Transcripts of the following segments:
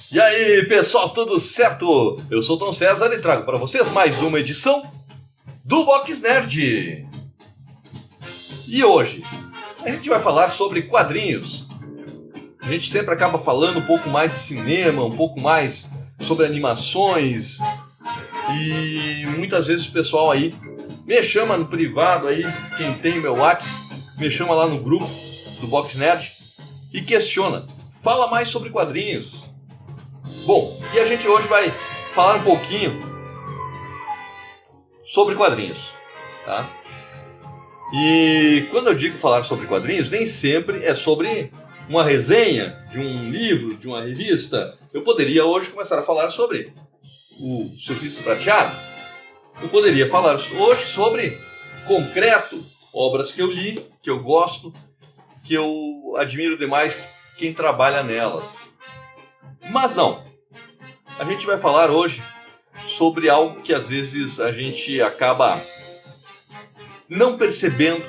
E aí, pessoal, tudo certo? Eu sou Tom César e trago para vocês mais uma edição do Box Nerd. E hoje a gente vai falar sobre quadrinhos. A gente sempre acaba falando um pouco mais de cinema, um pouco mais sobre animações. E muitas vezes o pessoal aí me chama no privado aí, quem tem meu WhatsApp, me chama lá no grupo do Box Nerd e questiona, fala mais sobre quadrinhos. Bom, e a gente hoje vai falar um pouquinho sobre quadrinhos, tá? E quando eu digo falar sobre quadrinhos, nem sempre é sobre uma resenha de um livro, de uma revista. Eu poderia hoje começar a falar sobre o Surfista Prateado. Eu poderia falar hoje sobre concreto, obras que eu li, que eu gosto, que eu admiro demais quem trabalha nelas. Mas não. A gente vai falar hoje sobre algo que às vezes a gente acaba não percebendo,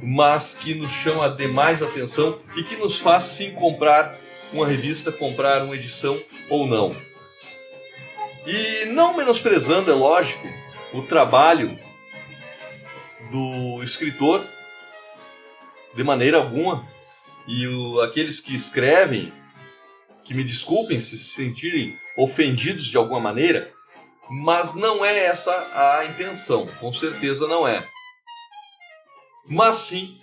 mas que nos chama demais atenção e que nos faz sim comprar uma revista, comprar uma edição ou não. E não menosprezando, é lógico, o trabalho do escritor de maneira alguma, e aqueles que escrevem, que me desculpem se sentirem ofendidos de alguma maneira, mas não é essa a intenção, com certeza não é. Mas sim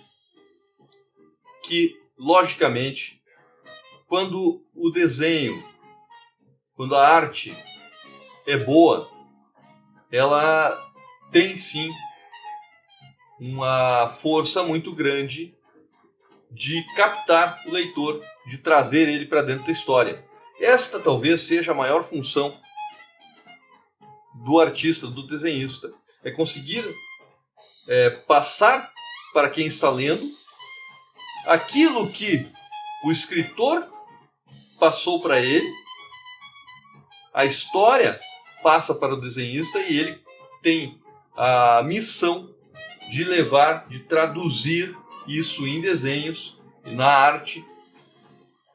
que, logicamente, quando o desenho, quando a arte é boa, ela tem sim uma força muito grande de captar o leitor, de trazer ele para dentro da história. Esta talvez seja a maior função do artista, do desenhista. É conseguir passar para quem está lendo aquilo que o escritor passou para ele, a história passa para o desenhista e ele tem a missão de levar, de traduzir isso em desenhos, na arte,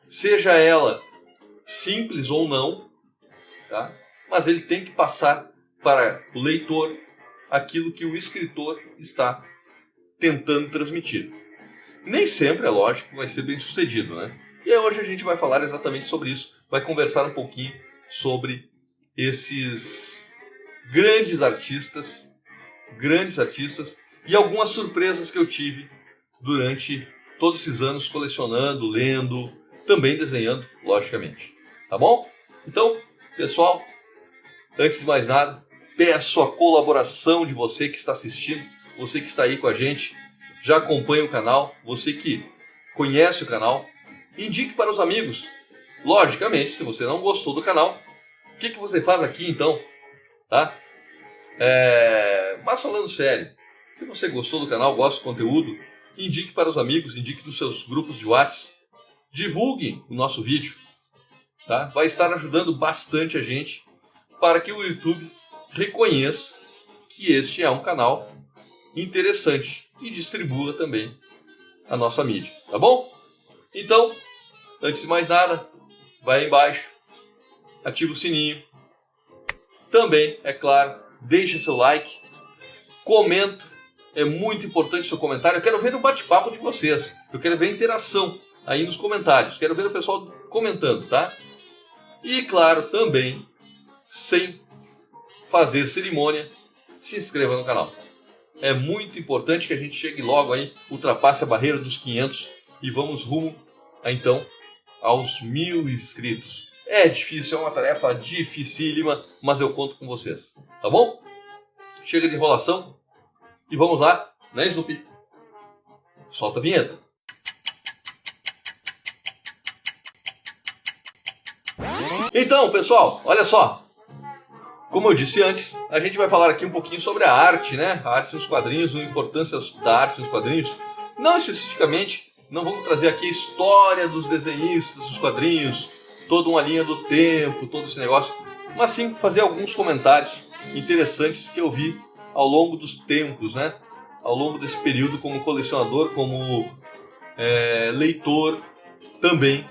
seja ela simples ou não, tá? Mas ele tem que passar para o leitor aquilo que o escritor está tentando transmitir. Nem sempre, é lógico, vai ser bem sucedido, né? E hoje a gente vai falar exatamente sobre isso, vai conversar um pouquinho sobre esses grandes artistas e algumas surpresas que eu tive durante todos esses anos colecionando, lendo, também desenhando, logicamente. Tá bom? Então, pessoal, antes de mais nada, peço a colaboração de você que está assistindo, você que está aí com a gente, já acompanha o canal, você que conhece o canal, indique para os amigos. Logicamente, se você não gostou do canal, o que você faz aqui então? Tá? Mas falando sério, se você gostou do canal, gosta do conteúdo, indique para os amigos, indique nos seus grupos de WhatsApp, divulguem o nosso vídeo, tá? Vai estar ajudando bastante a gente para que o YouTube reconheça que este é um canal interessante e distribua também a nossa mídia, tá bom? Então, antes de mais nada, vai aí embaixo, ativa o sininho, também, é claro, deixa seu like, comenta. É muito importante o seu comentário. Eu quero ver o bate-papo de vocês. Eu quero ver a interação aí nos comentários. Quero ver o pessoal comentando, tá? E, claro, também, sem fazer cerimônia, se inscreva no canal. É muito importante que a gente chegue logo aí, ultrapasse a barreira dos 500 e vamos rumo, então, aos 1000 inscritos. É difícil, é uma tarefa dificílima, mas eu conto com vocês. Tá bom? Chega de enrolação. E vamos lá, né, Snoopy? Solta a vinheta. Então, pessoal, olha só. Como eu disse antes, a gente vai falar aqui um pouquinho sobre a arte, né? A arte nos quadrinhos, a importância da arte nos quadrinhos. Não especificamente, não vamos trazer aqui a história dos desenhistas dos quadrinhos, toda uma linha do tempo, todo esse negócio. Mas sim fazer alguns comentários interessantes que eu vi ao longo dos tempos, né? Ao longo desse período como colecionador, como leitor, também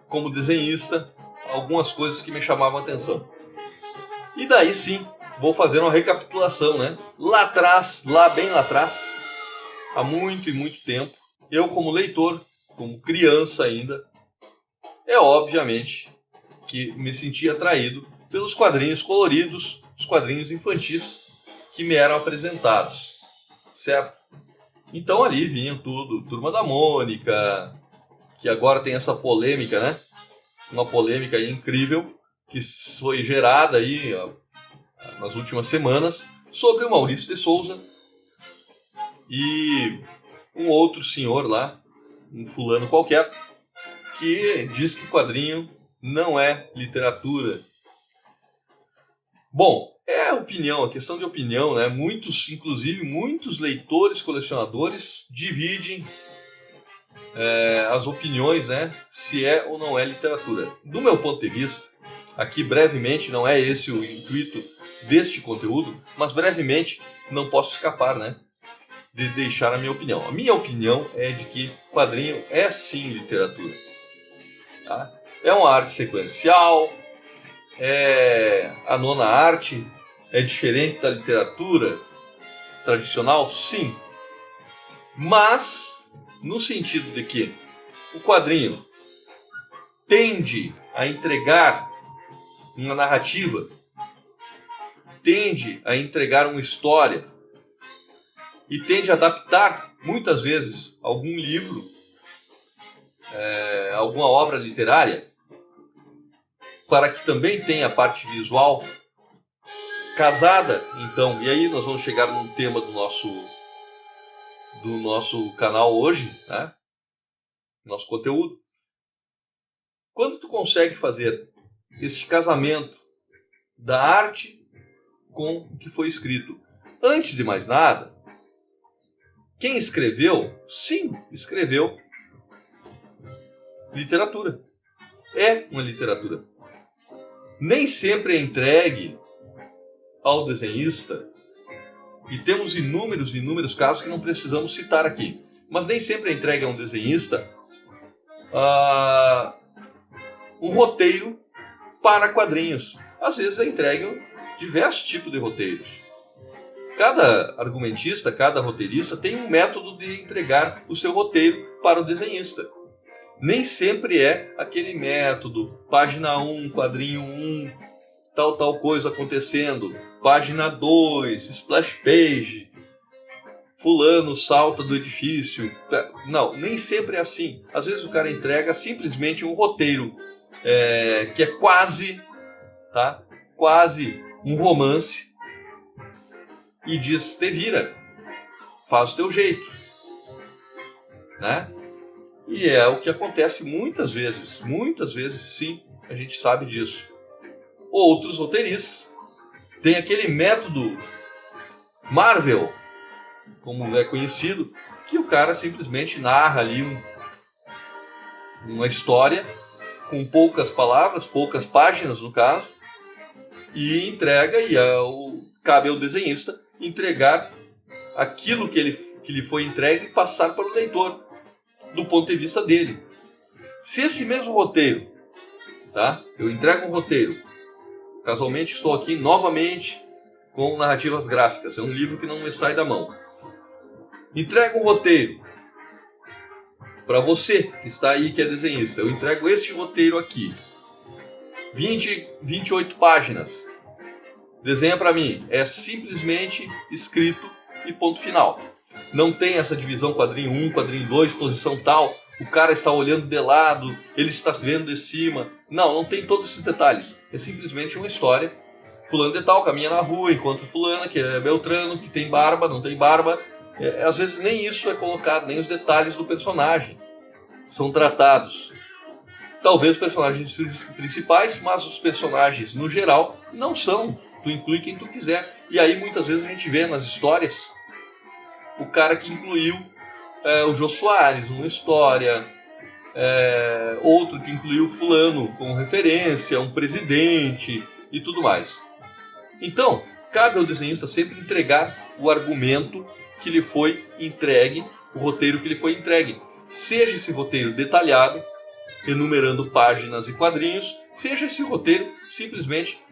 como desenhista, algumas coisas que me chamavam a atenção. E daí sim, vou fazer uma recapitulação, né? Lá atrás, bem lá atrás, há muito e muito tempo, eu como leitor, como criança ainda, obviamente que me sentia atraído pelos quadrinhos coloridos, os quadrinhos infantis que me eram apresentados, certo? Então ali vinha tudo, Turma da Mônica, que agora tem essa polêmica, né? Uma polêmica aí incrível que foi gerada aí nas últimas semanas sobre o Maurício de Souza e um outro senhor lá, um fulano qualquer, que diz que quadrinho não é literatura. Bom, é opinião, a questão de opinião, né? Inclusive muitos leitores, colecionadores dividem as opiniões, né? Se é ou não é literatura. Do meu ponto de vista, aqui brevemente, não é esse o intuito deste conteúdo, mas brevemente não posso escapar, né? De deixar a minha opinião. A minha opinião é de que quadrinho é sim literatura. Tá? É uma arte sequencial, é a nona arte, é diferente da literatura tradicional? Sim. Mas, no sentido de que o quadrinho tende a entregar uma narrativa, tende a entregar uma história e tende a adaptar, muitas vezes, algum livro, alguma obra literária, para que também tenha a parte visual casada, então, e aí nós vamos chegar no tema do nosso canal hoje, né? Nosso conteúdo. Quando tu consegue fazer esse casamento da arte com o que foi escrito, antes de mais nada, quem escreveu, sim, escreveu literatura. É uma literatura. Nem sempre é entregue ao desenhista, e temos inúmeros casos que não precisamos citar aqui, mas nem sempre é entregue a um desenhista um roteiro para quadrinhos. Às vezes é entregue diversos tipos de roteiros. Cada argumentista, cada roteirista tem um método de entregar o seu roteiro para o desenhista. Nem sempre é aquele método, página 1, quadrinho 1, tal coisa acontecendo, página 2, splash page, fulano salta do edifício. Não, nem sempre é assim. Às vezes o cara entrega simplesmente um roteiro que é quase um romance e diz, te vira, faz o teu jeito, né? E é o que acontece muitas vezes sim, a gente sabe disso. Outros roteiristas têm aquele método Marvel, como é conhecido, que o cara simplesmente narra ali uma história com poucas palavras, poucas páginas no caso, e entrega, e cabe ao desenhista entregar aquilo que lhe foi entregue e passar para o leitor, do ponto de vista dele. Se esse mesmo roteiro, tá? Eu entrego um roteiro, casualmente estou aqui novamente com narrativas gráficas, é um livro que não me sai da mão. Entrego um roteiro para você que está aí, que é desenhista. Eu entrego este roteiro aqui, 28 páginas. Desenha para mim. É simplesmente escrito e ponto final. Não tem essa divisão quadrinho 1, quadrinho 2, posição tal. O cara está olhando de lado, ele está vendo de cima. Não tem todos esses detalhes. É simplesmente uma história. Fulano de tal caminha na rua, encontra fulana, que é Beltrano, que tem barba, não tem barba. Às vezes nem isso é colocado, nem os detalhes do personagem são tratados. Talvez os personagens principais, mas os personagens no geral não são. Tu inclui quem tu quiser. E aí muitas vezes a gente vê nas histórias o cara que incluiu o Jô Soares numa história, outro que incluiu fulano como referência, um presidente e tudo mais. Então, cabe ao desenhista sempre entregar o argumento que lhe foi entregue, o roteiro que lhe foi entregue. Seja esse roteiro detalhado, enumerando páginas e quadrinhos, seja esse roteiro simplesmente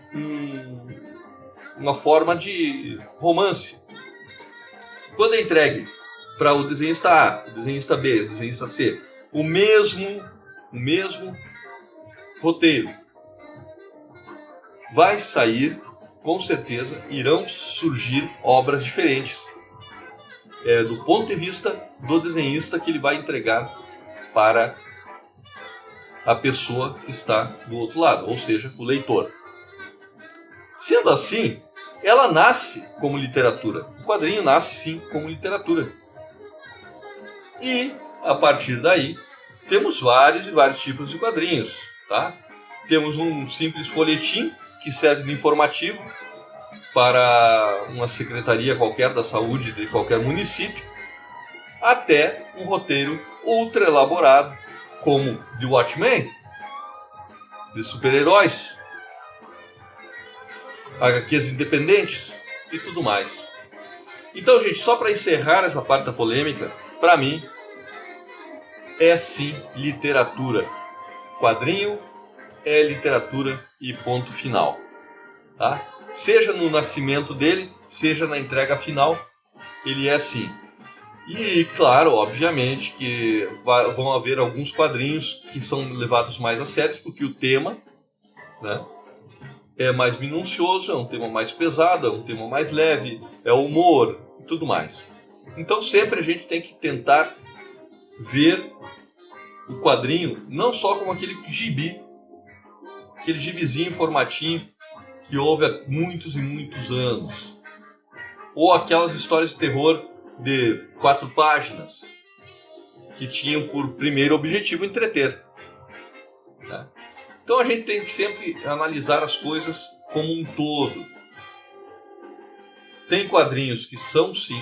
uma forma de romance. Quando é entregue para o desenhista A, o desenhista B, o desenhista C, o mesmo roteiro, vai sair, com certeza, irão surgir obras diferentes. Do ponto de vista do desenhista que ele vai entregar para a pessoa que está do outro lado, ou seja, o leitor. Sendo assim, ela nasce como literatura. O quadrinho nasce sim como literatura. E, a partir daí, temos vários e vários tipos de quadrinhos. Tá? Temos um simples folhetim que serve de informativo para uma secretaria qualquer da saúde de qualquer município, até um roteiro ultra elaborado, como The Watchmen, de super-heróis, HQs independentes e tudo mais. Então, gente, só para encerrar essa parte da polêmica, para mim, é sim literatura. Quadrinho é literatura e ponto final. Tá? Seja no nascimento dele, seja na entrega final, ele é assim. E claro, obviamente que vão haver alguns quadrinhos que são levados mais a sério, porque o tema, né, é mais minucioso, é um tema mais pesado, é um tema mais leve, é humor e tudo mais. Então sempre a gente tem que tentar ver o quadrinho não só como aquele gibi, aquele gibizinho formatinho que houve há muitos e muitos anos, ou aquelas histórias de terror de 4 páginas que tinham por primeiro objetivo entreter. Né? Então a gente tem que sempre analisar as coisas como um todo. Tem quadrinhos que são sim,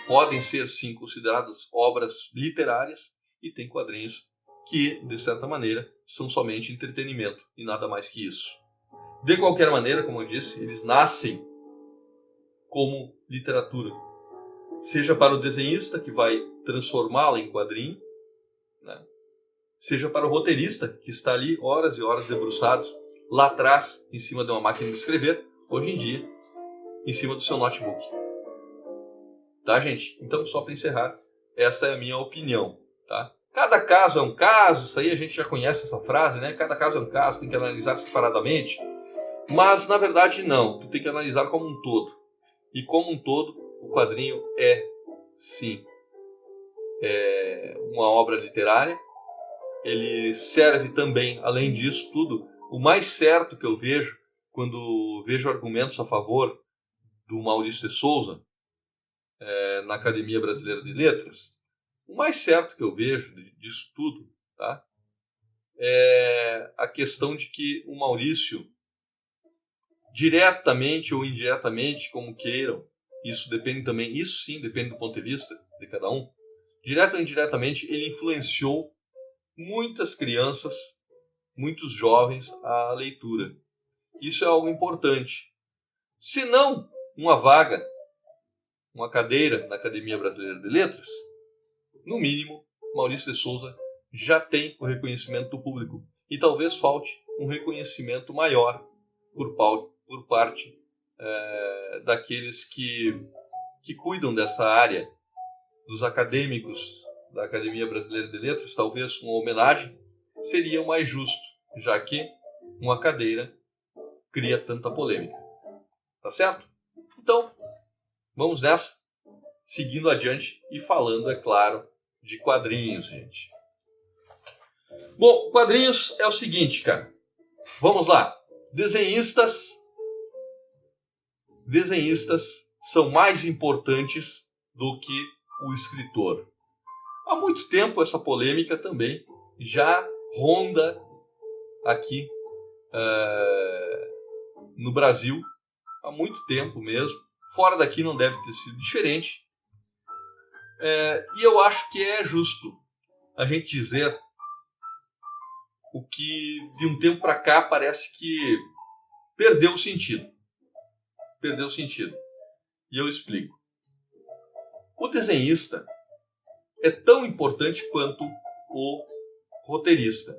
podem ser sim considerados obras literárias, e tem quadrinhos que, de certa maneira, são somente entretenimento e nada mais que isso. De qualquer maneira, como eu disse, eles nascem como literatura. Seja para o desenhista, que vai transformá-la em quadrinho, né? Seja para o roteirista, que está ali horas e horas debruçados, lá atrás, em cima de uma máquina de escrever, hoje em dia, em cima do seu notebook. Tá, gente? Então, só para encerrar, essa é a minha opinião. Tá? Cada caso é um caso, isso aí a gente já conhece essa frase, né? Cada caso é um caso, tem que analisar separadamente. Mas, na verdade, não. Tu tem que analisar como um todo. E como um todo, o quadrinho é, sim, uma obra literária. Ele serve também, além disso tudo, o mais certo que eu vejo, quando vejo argumentos a favor do Maurício de Souza, na Academia Brasileira de Letras, o mais certo que eu vejo disso tudo, tá, é a questão de que o Maurício, diretamente ou indiretamente, como queiram, isso depende também, isso sim depende do ponto de vista de cada um, direto ou indiretamente ele influenciou muitas crianças, muitos jovens à leitura. Isso é algo importante. Se não uma vaga, uma cadeira na Academia Brasileira de Letras, no mínimo, Maurício de Souza já tem o reconhecimento do público. E talvez falte um reconhecimento maior por parte daqueles que cuidam dessa área, dos acadêmicos da Academia Brasileira de Letras. Talvez uma homenagem seria o mais justo, já que uma cadeira cria tanta polêmica. Tá certo? Então, vamos nessa, seguindo adiante e falando, é claro, de quadrinhos, gente. Bom, quadrinhos é o seguinte, cara. Vamos lá. Desenhistas são mais importantes do que o escritor. Há muito tempo essa polêmica também já ronda aqui no Brasil. Há muito tempo mesmo. Fora daqui não deve ter sido diferente. E eu acho que é justo a gente dizer o que de um tempo para cá parece que perdeu o sentido. Perdeu o sentido. E eu explico. O desenhista é tão importante quanto o roteirista.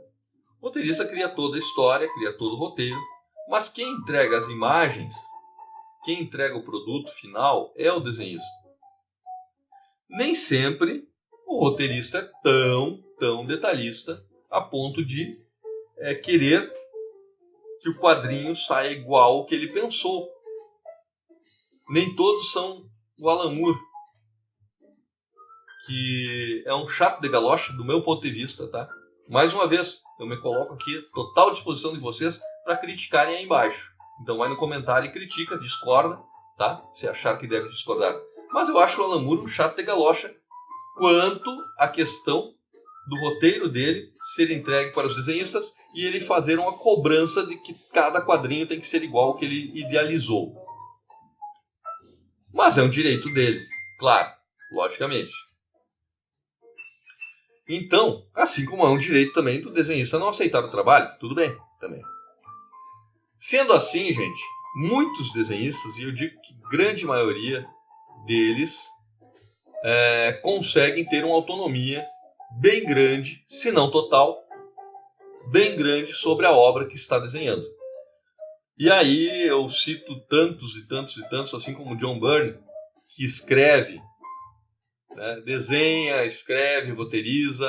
O roteirista cria toda a história, cria todo o roteiro, mas quem entrega as imagens, quem entrega o produto final é o desenhista. Nem sempre o roteirista é tão detalhista a ponto de querer que o quadrinho saia igual ao que ele pensou. Nem todos são o Alan Moore, que é um chato de galocha do meu ponto de vista, tá? Mais uma vez, eu me coloco aqui à total disposição de vocês para criticarem aí embaixo. Então vai no comentário e critica, discorda, tá? Se achar que deve discordar. Mas eu acho o Alan Moore um chato de galocha quanto à questão do roteiro dele ser entregue para os desenhistas e ele fazer uma cobrança de que cada quadrinho tem que ser igual ao que ele idealizou. Mas é um direito dele, claro, logicamente. Então, assim como é um direito também do desenhista não aceitar o trabalho, tudo bem, também. Sendo assim, gente, muitos desenhistas, e eu digo que grande maioria deles, conseguem ter uma autonomia bem grande, se não total, bem grande sobre a obra que está desenhando. E aí eu cito tantos e tantos e tantos, assim como John Byrne, que escreve, desenha, escreve, roteiriza,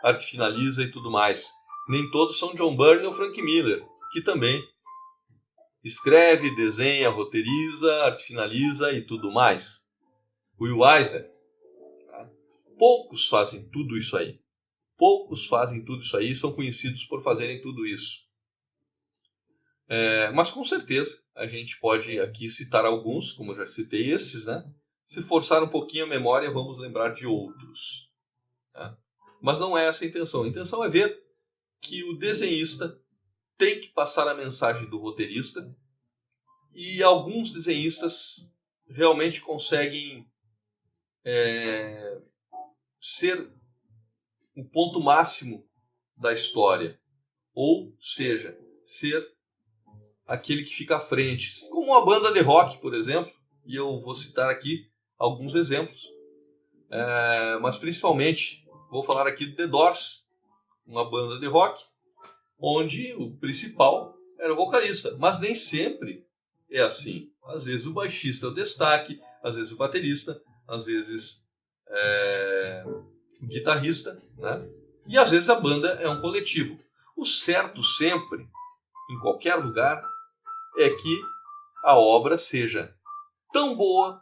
arte finaliza e tudo mais. Nem todos são John Byrne ou Frank Miller, que também escreve, desenha, roteiriza, arte finaliza e tudo mais. Will Eisner, poucos fazem tudo isso aí. Poucos fazem tudo isso aí e são conhecidos por fazerem tudo isso. Mas com certeza a gente pode aqui citar alguns, como eu já citei esses, né? Se forçar um pouquinho a memória, vamos lembrar de outros. Tá? Mas não é essa a intenção. A intenção é ver que o desenhista tem que passar a mensagem do roteirista e alguns desenhistas realmente conseguem ser o ponto máximo da história. Ou seja, ser aquele que fica à frente. Como uma banda de rock, por exemplo, e eu vou citar aqui alguns exemplos. Mas principalmente, vou falar aqui do The Doors, uma banda de rock, onde o principal era o vocalista. Mas nem sempre é assim. Às vezes o baixista é o destaque, às vezes o baterista, às vezes o guitarrista, né? E às vezes a banda é um coletivo. O certo sempre, em qualquer lugar, é que a obra seja tão boa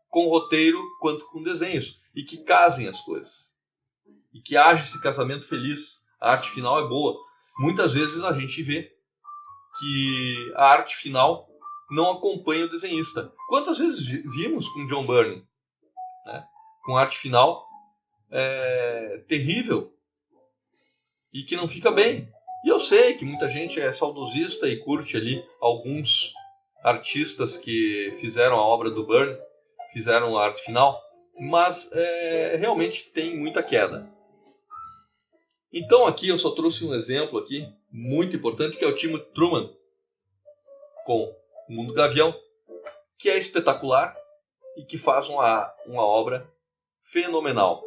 com roteiro quanto com desenhos. E que casem as coisas. E que haja esse casamento feliz. A arte final é boa. Muitas vezes a gente vê que a arte final não acompanha o desenhista. Quantas vezes vimos com John Byrne, né? Com arte final terrível e que não fica bem. E eu sei que muita gente é saudosista e curte ali alguns artistas que fizeram a obra do Byrne, fizeram a arte final, mas realmente tem muita queda. Então aqui eu só trouxe um exemplo aqui muito importante, que é o Timothy Truman com O Mundo Gavião, que é espetacular e que faz uma obra fenomenal.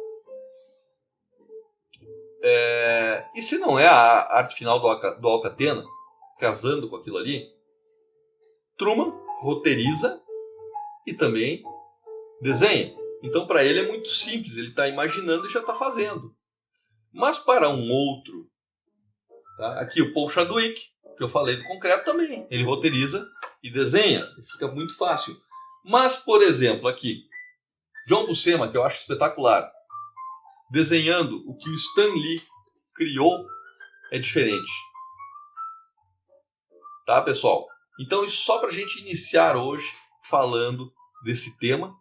E se não é a arte final do Alcatena, casando com aquilo ali, Truman roteiriza e também desenha. Então para ele é muito simples, ele está imaginando e já está fazendo. Mas para um outro, tá? Aqui o Paul Chadwick, que eu falei do concreto também, ele roteiriza e desenha, fica muito fácil. Mas, por exemplo, aqui, John Buscema, que eu acho espetacular, desenhando o que o Stan Lee criou, é diferente. Tá, pessoal? Então, isso só para a gente iniciar hoje falando desse tema.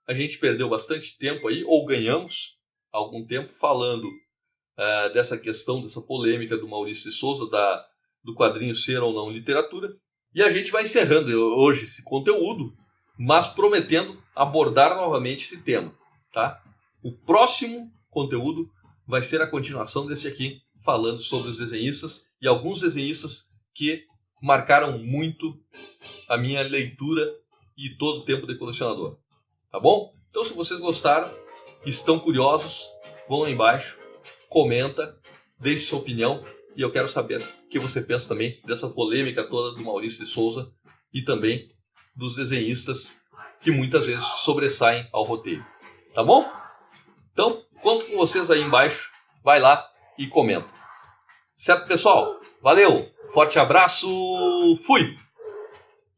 A gente perdeu bastante tempo aí, ou ganhamos algum tempo, falando dessa questão, dessa polêmica do Maurício de Souza, do quadrinho ser ou não literatura. E a gente vai encerrando hoje esse conteúdo, mas prometendo abordar novamente esse tema. Tá? O próximo conteúdo vai ser a continuação desse aqui, falando sobre os desenhistas e alguns desenhistas que marcaram muito a minha leitura e todo o tempo de colecionador. Tá bom? Então, se vocês gostaram, estão curiosos, vão lá embaixo, comenta deixe sua opinião e eu quero saber o que você pensa também dessa polêmica toda do Maurício de Souza e também dos desenhistas que muitas vezes sobressaem ao roteiro. Tá bom? Então, conto com vocês aí embaixo. Vai lá e comenta. Certo, pessoal? Valeu! Forte abraço! Fui!